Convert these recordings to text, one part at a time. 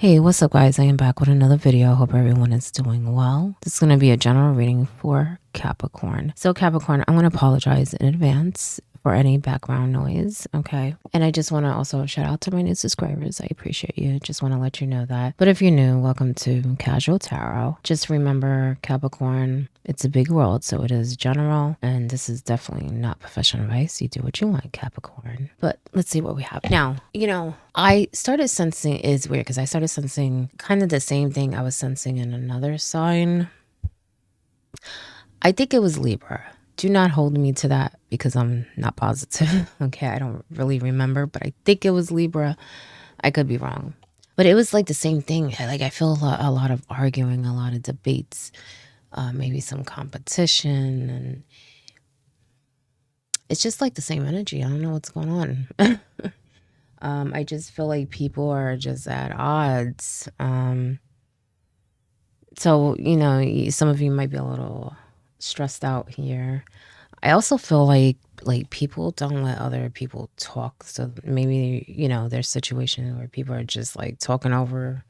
Hey, what's up, guys? I am back with another video. I hope everyone is doing well. This is going to be a general reading for Capricorn. So, Capricorn, I'm going to apologize in advance for any background noise, okay? And I just want to also shout out to my new subscribers. I appreciate you. Just want to let you know that. But if you're new, welcome to Casual Tarot. Just remember, Capricorn, it's a big world, so it is general, and this is definitely not professional advice. You do what you want, Capricorn. But let's see what we have. Now, I started sensing, it's weird because I started sensing kind of the same thing I was sensing in another sign. I think it was Libra. Do not hold me to that because I'm not positive. Okay, I don't really remember, but I think it was Libra. I could be wrong. But it was like the same thing. Like I feel a lot of arguing, a lot of debates, maybe some competition. And it's just like the same energy. I don't know what's going on. I just feel like people are just at odds. So, some of you might be a little stressed out here. I also feel like people don't let other people talk. So maybe, there's situations where people are just like talking over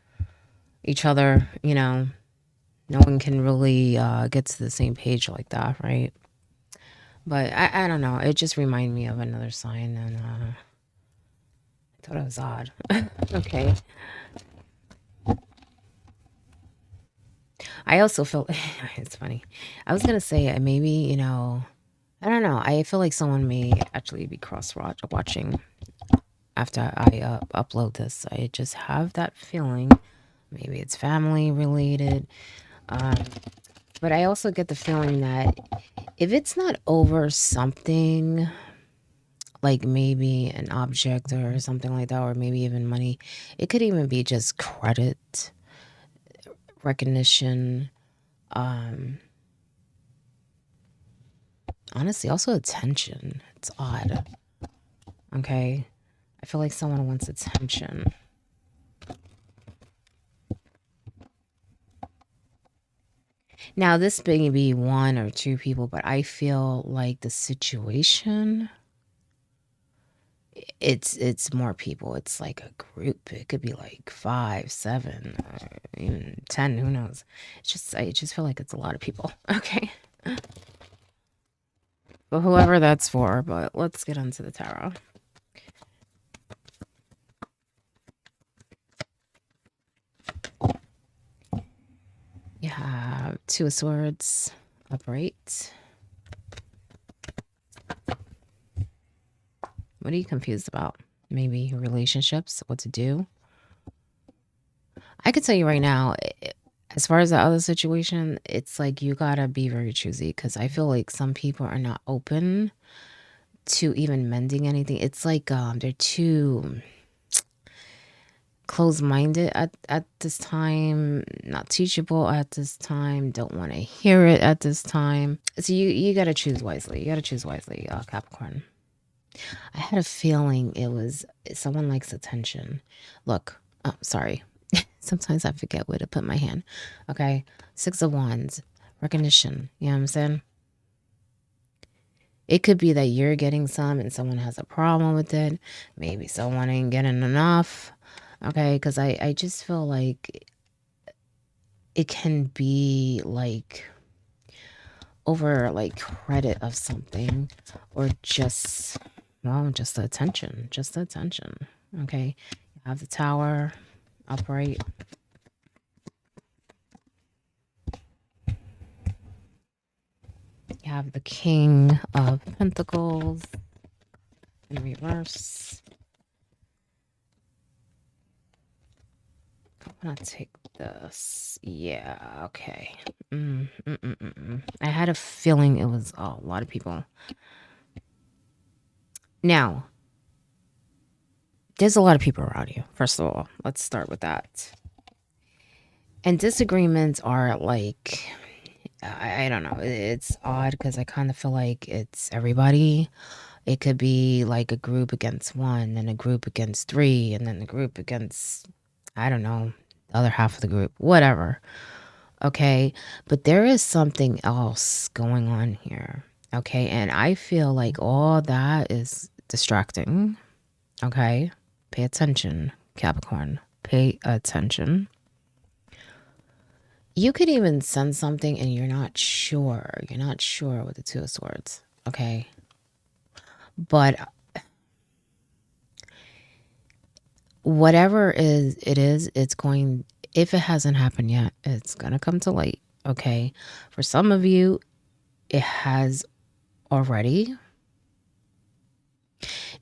each other, no one can really get to the same page like that, right? But I don't know. It just reminded me of another sign, and I thought it was odd. Okay. I also feel it's funny. I was gonna say maybe, I don't know. I feel like someone may actually be watching after I upload this. I just have that feeling. Maybe it's family related. Um, but I also get the feeling that if it's not over something, like maybe an object or something like that, or maybe even money, it could even be just credit, recognition, honestly, also attention. It's odd. Okay. I feel like someone wants attention. Now, this may be one or two people, but I feel like the situation, it's more people. It's like a group. It could be like 5, 7, or even 10. Who knows? I just feel like it's a lot of people. Okay. But whoever that's for, but let's get into the tarot. You have Two of Swords upright. What are you confused about? Maybe relationships, what to do. I could tell you right now, as far as the other situation, it's like you gotta be very choosy because I feel like some people are not open to even mending anything. It's like they're too closed-minded at this time, not teachable at this time, don't want to hear it at this time. So you gotta choose wisely. You gotta choose wisely, Capricorn. I had a feeling it was someone likes attention. Look, oh, sorry. Sometimes I forget where to put my hand. Okay. 6 of Wands, recognition. You know what I'm saying? It could be that you're getting some and someone has a problem with it. Maybe someone ain't getting enough. Okay. Because I just feel like it can be like over like credit of something or just, well, just the attention. Just the attention. Okay. You have the Tower upright. You have the King of Pentacles in reverse. I'm gonna take this. Yeah, okay. I had a feeling it was a lot of people. Now, there's a lot of people around you. First of all, let's start with that. And disagreements are like, I don't know. It's odd because I kind of feel like it's everybody. It could be like a group against one, and a group against three, and then a group against, I don't know, the other half of the group, whatever. Okay. But there is something else going on here. Okay. And I feel like all that is distracting. Okay. Pay attention, Capricorn. Pay attention. You could even send something and you're not sure. You're not sure with the Two of Swords. Okay. But whatever it is, it's going, if it hasn't happened yet, it's going to come to light. Okay. For some of you, it has already.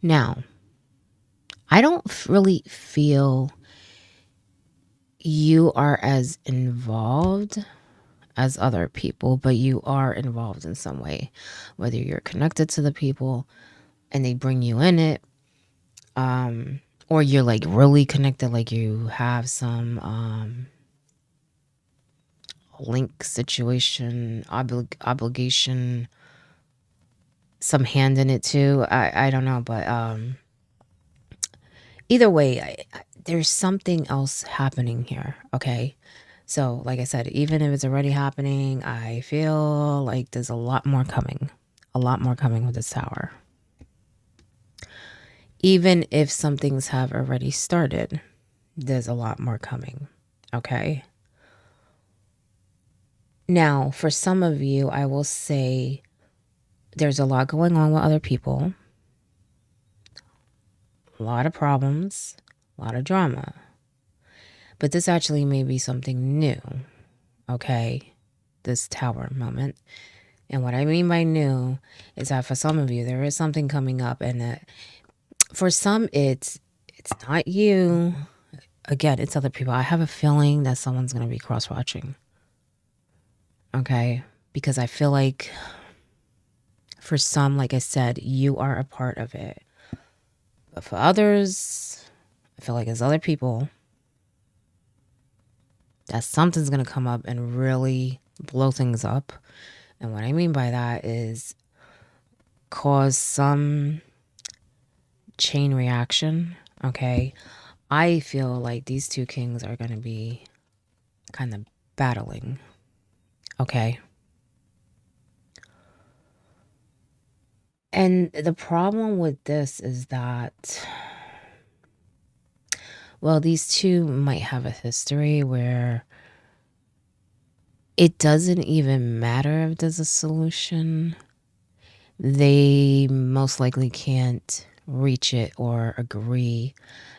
Now, I don't really feel you are as involved as other people, but you are involved in some way, whether you're connected to the people and they bring you in it, or you're like really connected, like you have some link situation, obligation, some hand in it too. I don't know, but either way, there's something else happening here. Okay. So, like I said, even if it's already happening, I feel like there's a lot more coming. A lot more coming with this tower. Even if some things have already started, there's a lot more coming. Okay. Now, for some of you, I will say there's a lot going on with other people, a lot of problems, a lot of drama. But this actually may be something new. Okay. This tower moment. And what I mean by new is that for some of you, there is something coming up, and for some, it's not you. Again, it's other people. I have a feeling that someone's going to be cross-watching. Okay? Because I feel like for some, like I said, you are a part of it. But for others, I feel like as other people, that something's going to come up and really blow things up. And what I mean by that is cause some chain reaction. Okay? I feel like these two kings are going to be kind of battling. Okay? And the problem with this is that, well, these two might have a history where it doesn't even matter if there's a solution. They most likely can't reach it or agree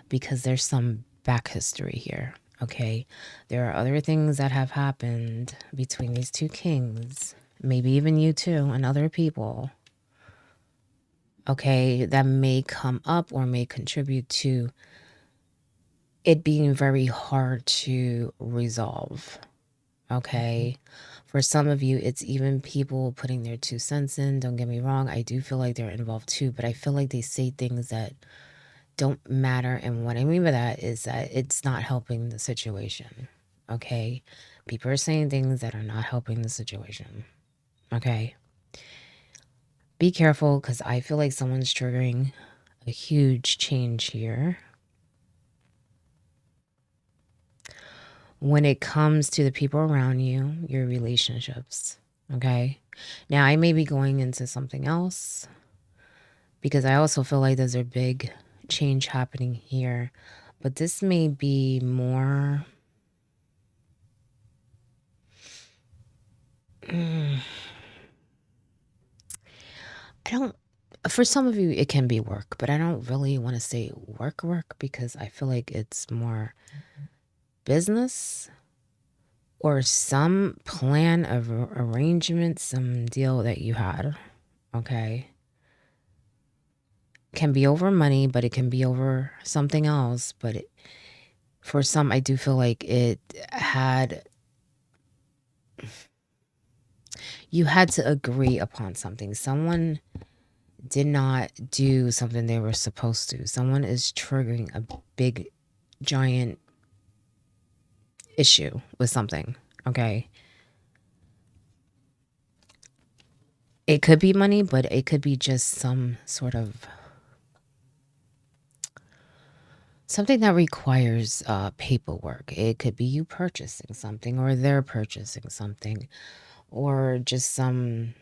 because there's some back history here. Okay. There are other things that have happened between these two kings, maybe even you too, and other people. Okay. That may come up or may contribute to it being very hard to resolve. Okay. For some of you, it's even people putting their 2 cents in. Don't get me wrong. I do feel like they're involved too, but I feel like they say things that don't matter. And what I mean by that is that it's not helping the situation. Okay. People are saying things that are not helping the situation. Okay. Be careful, because I feel like someone's triggering a huge change here. When it comes to the people around you, your relationships. Okay. Now, I may be going into something else because I also feel like there's a big change happening here. But this may be more. I don't. For some of you, it can be work, but I don't really want to say work because I feel like it's more business or some plan of arrangement, some deal that you had. Okay. Can be over money, but it can be over something else. But for some, I do feel like you had to agree upon something. Someone did not do something they were supposed to. Someone is triggering a big, giant issue with something. Okay. It could be money, but it could be just some sort of something that requires paperwork. It could be you purchasing something or they're purchasing something, or just some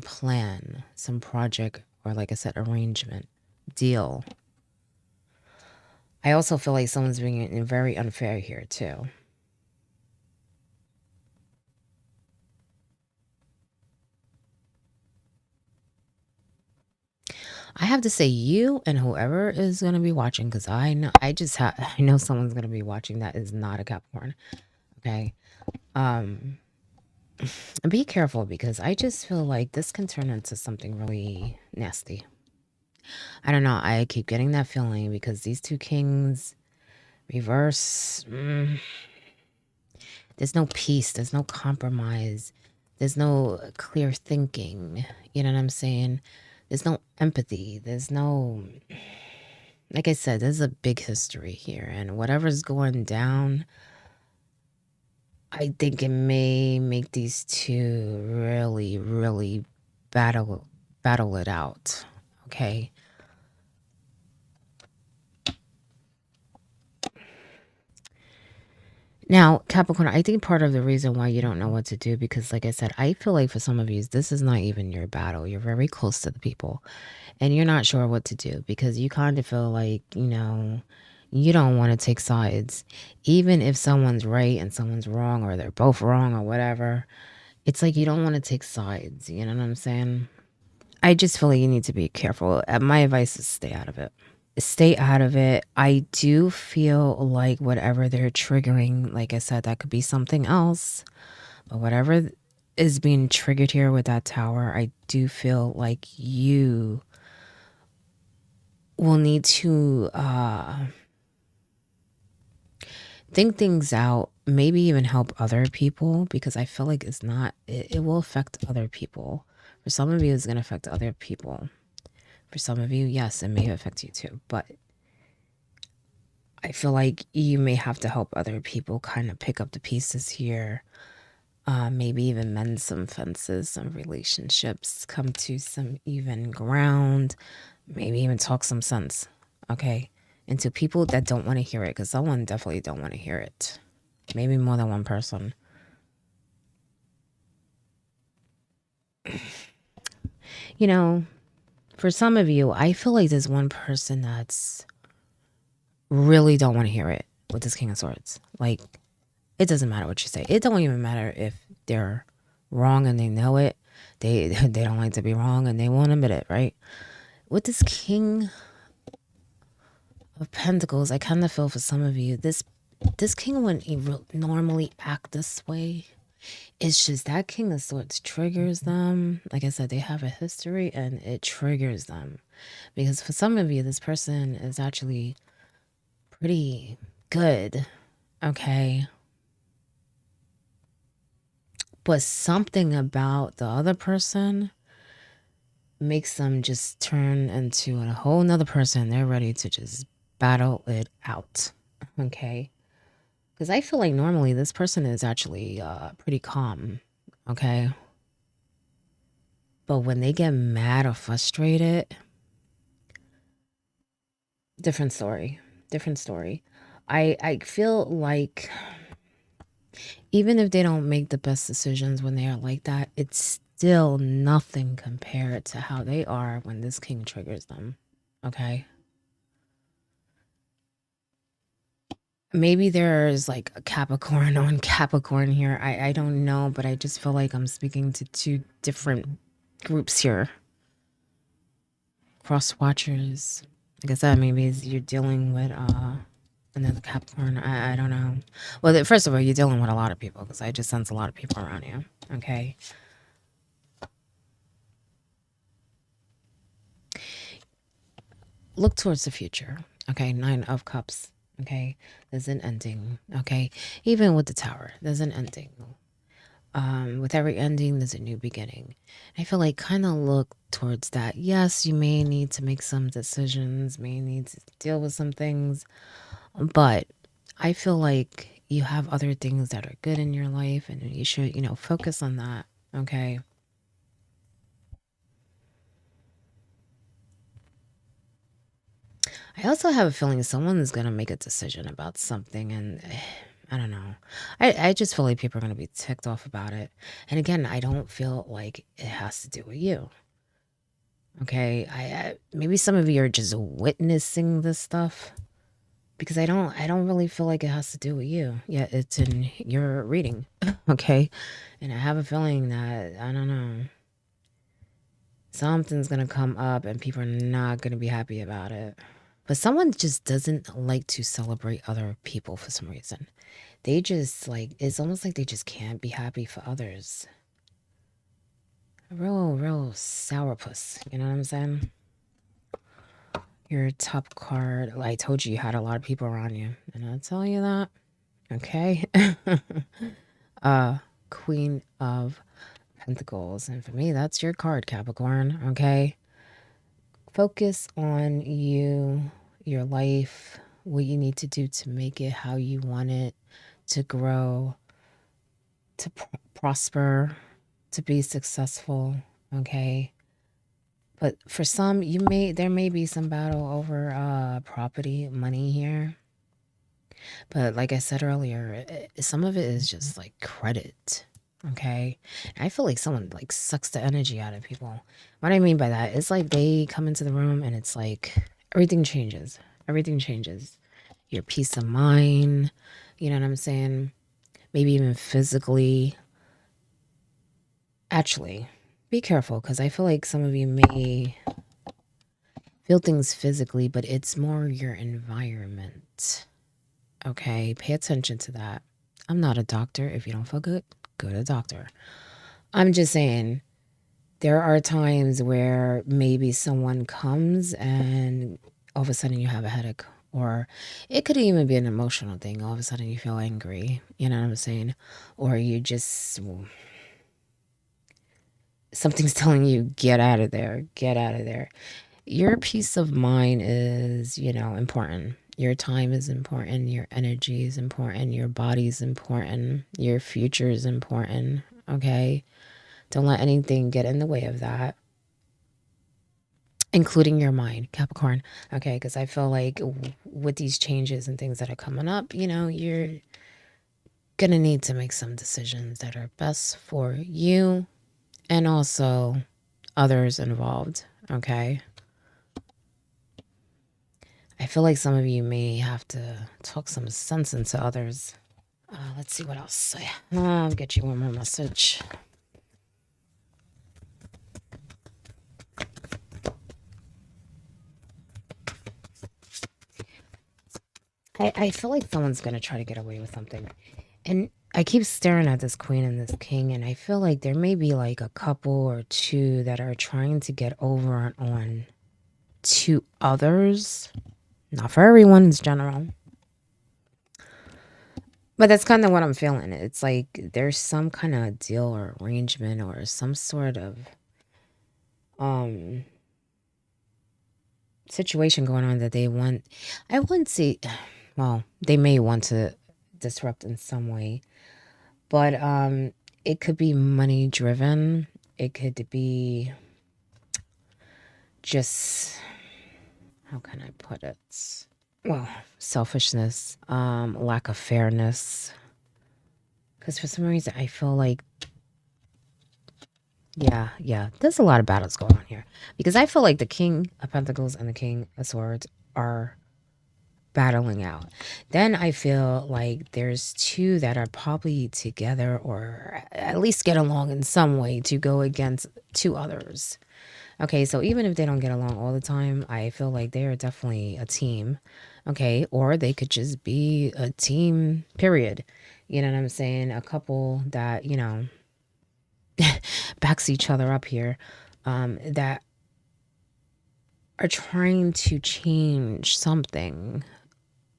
plan, some project, or like I said, arrangement, deal. I also feel like someone's being very unfair here too. I have to say you and whoever is going to be watching, because I know someone's going to be watching that is not a Capricorn. Okay. Um, be careful, because I just feel like this can turn into something really nasty. I don't know. I keep getting that feeling because these two kings reverse. There's no peace. There's no compromise. There's no clear thinking. You know what I'm saying? There's no empathy. There's no, like I said, there's a big history here. And whatever's going down, I think it may make these two really, really battle it out. Okay. Now, Capricorn, I think part of the reason why you don't know what to do, because like I said, I feel like for some of you, this is not even your battle. You're very close to the people and you're not sure what to do because you kind of feel like, you don't want to take sides. Even if someone's right and someone's wrong, or they're both wrong or whatever, it's like you don't want to take sides. You know what I'm saying? I just feel like you need to be careful. My advice is stay out of it. Stay out of it. I do feel like whatever they're triggering, like I said, that could be something else. But whatever is being triggered here with that tower, I do feel like you will need to think things out, maybe even help other people, because I feel like it will affect other people. For some of you, it's going to affect other people. For some of you, yes, it may affect you too. But I feel like you may have to help other people kind of pick up the pieces here. Maybe even mend some fences, some relationships, come to some even ground, maybe even talk some sense, okay? And to people that don't want to hear it, because someone definitely don't want to hear it. Maybe more than one person. You know, for some of you, I feel like there's one person that's really don't want to hear it with this King of Swords. Like, it doesn't matter what you say. It don't even matter if they're wrong and they know it. They don't like to be wrong and they won't admit it, right? With this King of Pentacles, I kind of feel for some of you, this king wouldn't normally act this way. It's just that King of Swords triggers them. Like I said, they have a history and it triggers them. Because for some of you, this person is actually pretty good, okay? But something about the other person makes them just turn into a whole nother person. They're ready to just battle it out, okay? Because I feel like normally this person is actually pretty calm, okay? But when they get mad or frustrated, different story. Different story. I feel like even if they don't make the best decisions when they are like that, it's still nothing compared to how they are when this king triggers them, okay? Maybe there's like a Capricorn on Capricorn here. I don't know, but I just feel like I'm speaking to two different groups here. Cross watchers. Like I said, maybe you're dealing with another Capricorn. I don't know. Well, first of all, you're dealing with a lot of people because I just sense a lot of people around you. Okay. Look towards the future. Okay. 9 of Cups. Okay. There's an ending. Okay. Even with the Tower, there's an ending. With every ending, there's a new beginning. I feel like kind of look towards that. Yes, you may need to make some decisions, may need to deal with some things, but I feel like you have other things that are good in your life and you should, focus on that. Okay. I also have a feeling someone is going to make a decision about something and I don't know. I just feel like people are going to be ticked off about it. And again, I don't feel like it has to do with you. Okay. Maybe some of you are just witnessing this stuff because I don't really feel like it has to do with you. Yeah, it's in your reading. Okay. And I have a feeling that, I don't know, something's gonna come up and people are not gonna be happy about it. But someone just doesn't like to celebrate other people for some reason. They just like, it's almost like they just can't be happy for others. Real sourpuss, you know what I'm saying? Your top card, I told you you had a lot of people around you. And I'll tell you that. Okay. Queen of Pentacles. And for me, that's your card, Capricorn. Okay. Focus on you, your life, what you need to do to make it how you want it, to grow, to prosper, to be successful. Okay. But for some, there may be some battle over property, money here. But like I said earlier, some of it is just like credit. Okay. And I feel like someone like sucks the energy out of people. What I mean by that is like they come into the room and it's like everything changes. Everything changes. Your peace of mind, you know what I'm saying? Maybe even physically. Actually, be careful because I feel like some of you may feel things physically, but it's more your environment. Okay, pay attention to that. I'm not a doctor. If you don't feel good, go to a doctor. I'm just saying there are times where maybe someone comes and all of a sudden you have a headache, or it could even be an emotional thing. All of a sudden you feel angry, you know what I'm saying? Or you just, something's telling you, get out of there, get out of there. Your peace of mind is, important. Your time is important. Your energy is important. Your body is important. Your future is important. Okay. Don't let anything get in the way of that, including your mind, Capricorn. Okay. Because I feel like with these changes and things that are coming up, you're going to need to make some decisions that are best for you and also others involved. Okay. I feel like some of you may have to talk some sense into others. Let's see what else. I'll get you one more message. I feel like someone's going to try to get away with something. And I keep staring at this queen and this king, and I feel like there may be like a couple or two that are trying to get over on to others. Not for everyone, it's general. But that's kind of what I'm feeling. It's like there's some kind of deal or arrangement or some sort of situation going on that they want. I wouldn't say, well, they may want to disrupt in some way, but it could be money driven. It could be just, how can I put it? Well, selfishness, lack of fairness. Because for some reason, I feel like, yeah, there's a lot of battles going on here. Because I feel like the King of Pentacles and the King of Swords are battling out. Then I feel like there's two that are probably together or at least get along in some way to go against two others. Okay, so even if they don't get along all the time, I feel like they are definitely a team. Okay, or they could just be a team, period. You know what I'm saying? A couple that, backs each other up here, that are trying to change something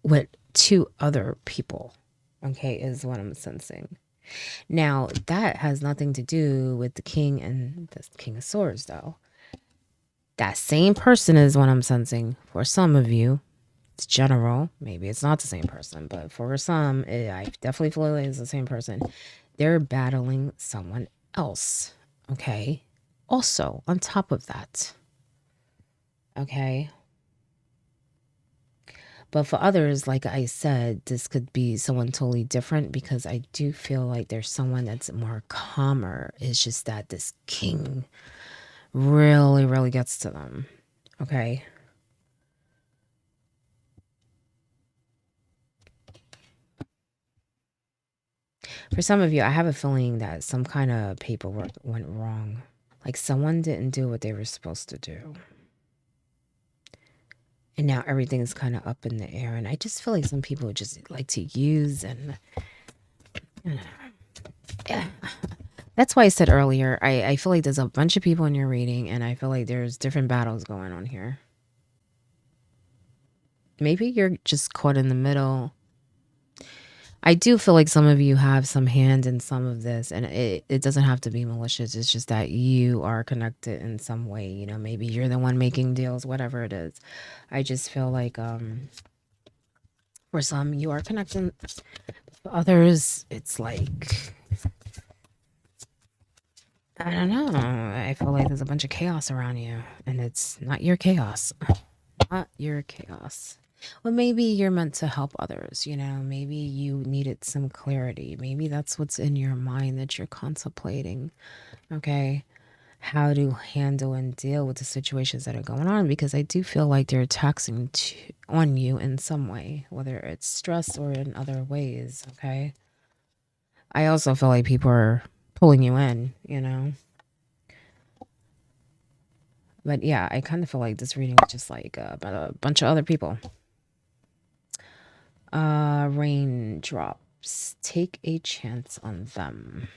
with two other people. Okay, is what I'm sensing. Now, that has nothing to do with the King and the King of Swords, though. That same person is what I'm sensing for some of you. It's general. Maybe it's not the same person, but for some, I definitely feel like it's the same person. They're battling someone else. Okay. Also, on top of that. Okay. But for others, like I said, this could be someone totally different because I do feel like there's someone that's more calmer. It's just that this king really, really gets to them. Okay. For some of you, I have a feeling that some kind of paperwork went wrong. Like someone didn't do what they were supposed to do. And now everything's kind of up in the air. And I just feel like some people just like to use and yeah. That's why I said earlier, I feel like there's a bunch of people in your reading and I feel like there's different battles going on here. Maybe you're just caught in the middle. I do feel like some of you have some hand in some of this, and it doesn't have to be malicious. It's just that you are connected in some way. You know, maybe you're the one making deals, whatever it is. I just feel like for some you are connecting. For others, it's like I don't know. I feel like there's a bunch of chaos around you, and it's not your chaos. Not your chaos. Well, maybe you're meant to help others, you know, maybe you needed some clarity. Maybe that's what's in your mind that you're contemplating, okay? How to handle and deal with the situations that are going on because I do feel like they're taxing on you in some way, whether it's stress or in other ways, okay? I also feel like people are pulling you in, you know? But yeah, I kind of feel like this reading is just like about a bunch of other people. Raindrops. Take a chance on them.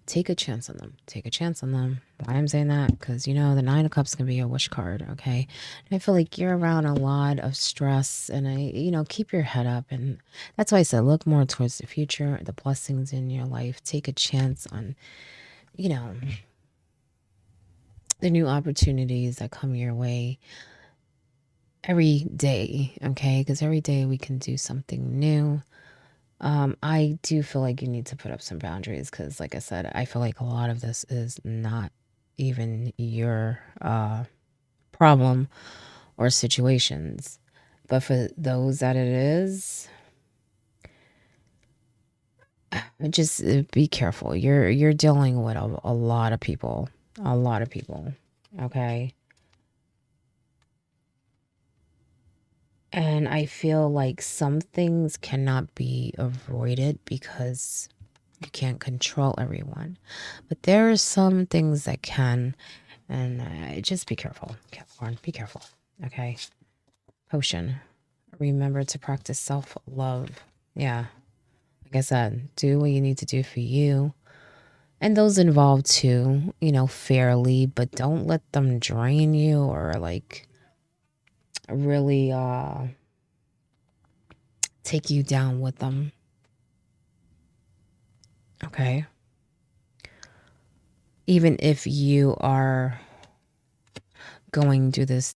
Take a chance on them. Take a chance on them. Why I'm saying that? Because, you know, the Nine of Cups can be a wish card, okay? And I feel like you're around a lot of stress and keep your head up. And that's why I said look more towards the future, the blessings in your life. Take a chance on, the new opportunities that come your way every day, okay? Because every day we can do something new. I do feel like you need to put up some boundaries because, like I said, I feel like a lot of this is not even your problem or situations. But for those that it is, just be careful. You're dealing with a lot of people. A lot of people. Okay. And I feel like some things cannot be avoided because you can't control everyone. But there are some things that can. And just be careful, Capricorn. Be careful. Okay. Potion. Remember to practice self-love. Yeah. Like I said, do what you need to do for you. And those involved too, fairly, but don't let them drain you or like really take you down with them. Okay. Even if you are going through this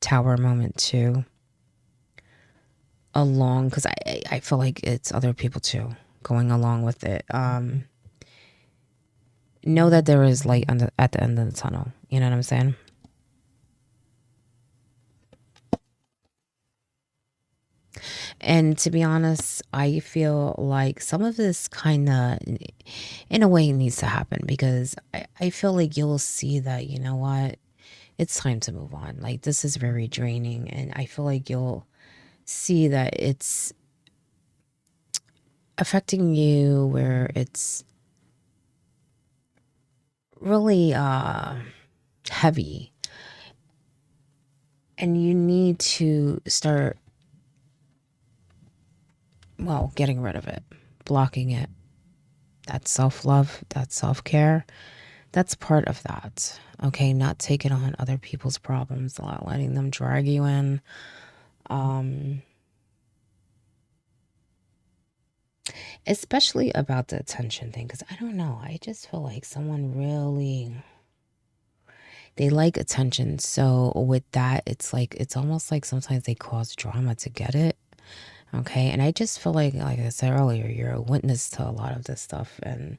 tower moment too, along, because I feel like it's other people too going along with it. Know that there is light at the end of the tunnel. You know what I'm saying? And to be honest, I feel like some of this kind of, in a way, needs to happen because I feel like you'll see that, you know what, it's time to move on. Like, this is very draining. And I feel like you'll see that it's affecting you where it's really heavy. And you need to start, well, getting rid of it, blocking it. That's self-love, that's self-care. That's part of that. Okay, not taking on other people's problems, not letting them drag you in. Especially about the attention thing, because I don't know. I just feel like someone really, they like attention. So with that, it's almost like sometimes they cause drama to get it. Okay, and I just feel like I said earlier, you're a witness to a lot of this stuff. And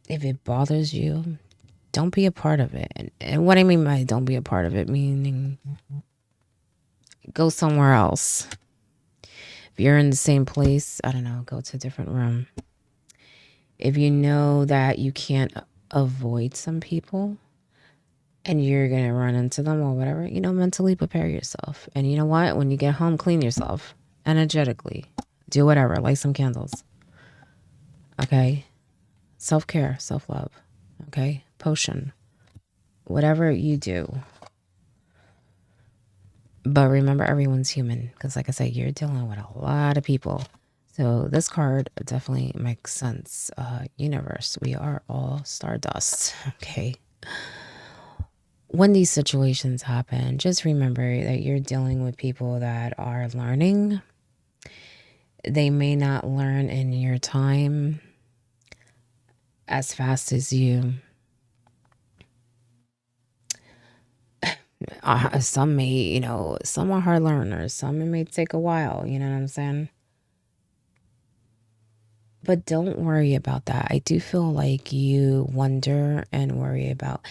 if it bothers you, don't be a part of it. And what I mean by don't be a part of it, meaning go somewhere else. If you're in the same place, I don't know, go to a different room. If you know that you can't avoid some people and you're going to run into them or whatever, mentally prepare yourself. And you know what? When you get home, clean yourself. energetically. Do whatever, light some candles. Okay? Self-care, self-love. Okay? Potion. Whatever you do. But remember, everyone's human. Because like I said, you're dealing with a lot of people. So this card definitely makes sense. Universe, we are all stardust. Okay? When these situations happen, just remember that you're dealing with people that are learning. They may not learn in your time as fast as you. Some may, some are hard learners. Some it may take a while. You know what I'm saying? But don't worry about that. I do feel like you wonder and worry about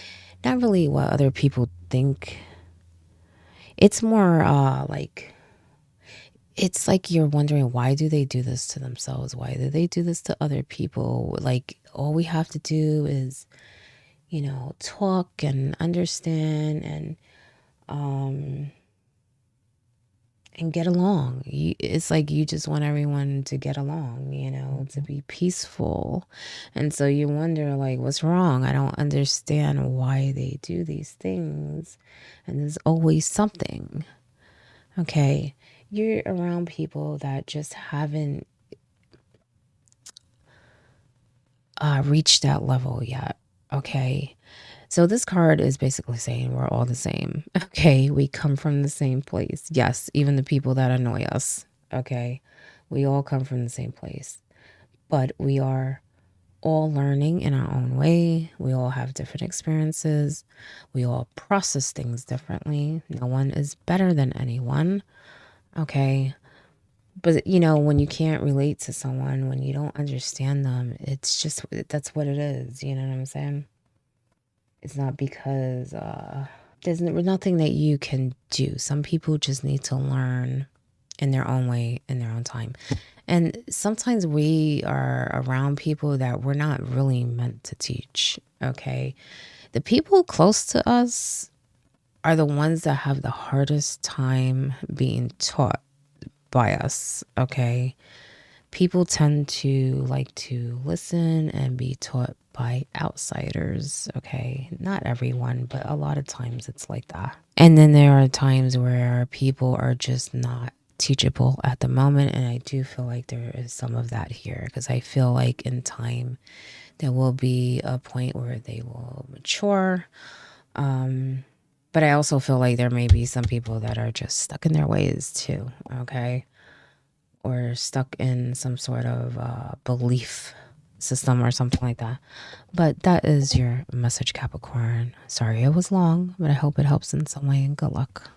not really what other people think. It's more it's like you're wondering, why do they do this to themselves? Why do they do this to other people? Like, all we have to do is, talk and understand and get along. It's like you just want everyone to get along, to be peaceful. And so you wonder, like, what's wrong? I don't understand why they do these things. And there's always something. Okay. You're around people that just haven't reached that level yet. Okay. So this card is basically saying we're all the same. Okay. We come from the same place. Yes. Even the people that annoy us. Okay. We all come from the same place. But we are all learning in our own way. We all have different experiences. We all process things differently. No one is better than anyone. Okay. But, when you can't relate to someone, when you don't understand them, it's just, that's what it is. You know what I'm saying? It's not because there's nothing that you can do. Some people just need to learn in their own way, in their own time. And sometimes we are around people that we're not really meant to teach. Okay. The people close to us are the ones that have the hardest time being taught by us. Okay. People tend to like to listen and be taught by outsiders. Okay. Not everyone, but a lot of times it's like that. And then there are times where people are just not teachable at the moment. And I do feel like there is some of that here, because I feel like in time there will be a point where they will mature. But I also feel like there may be some people that are just stuck in their ways too. Okay. Or stuck in some sort of belief system or something like that. But that is your message, Capricorn. Sorry it was long, but I hope it helps in some way, and good luck.